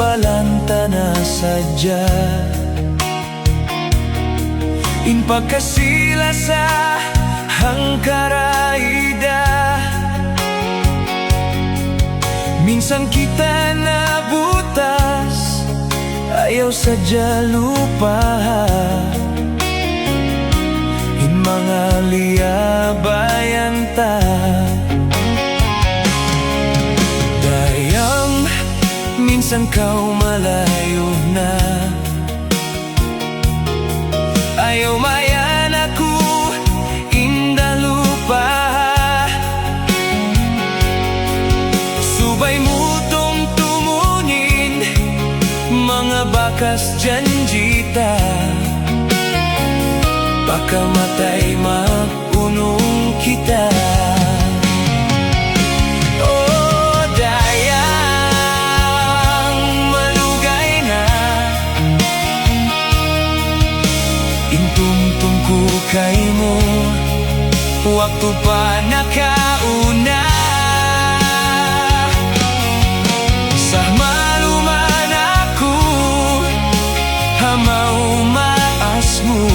balanta na sadya. In pagkasila sa hangkaraida, minsan kita nabutas, ayaw sadya lupa. In mga liyabayan ta, dayang minsan kau malayo na, ayaw mayan ako inda lupa. Subay mo tong tumunin mga bakas janjita, baka matay mapunong kita. Oh, dayang malugay na, intungtong ko kay mo, waktu pa nakauna. Sa maluman ako, hamaw maas mo,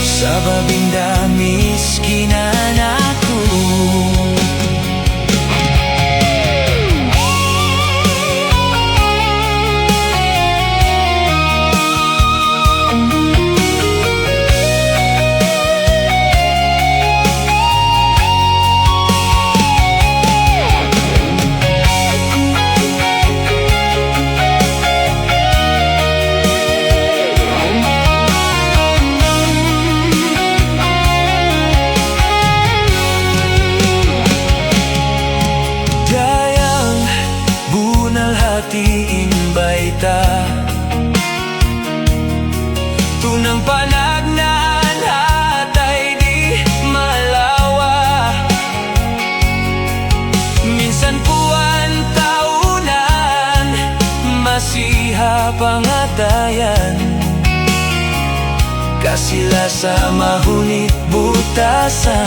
sa babinda miskinan ako. Imbay ta tunang panagnan hatay di malawa, minsan puan taunan masiha pangatayan, kasila sa mahunit butasan.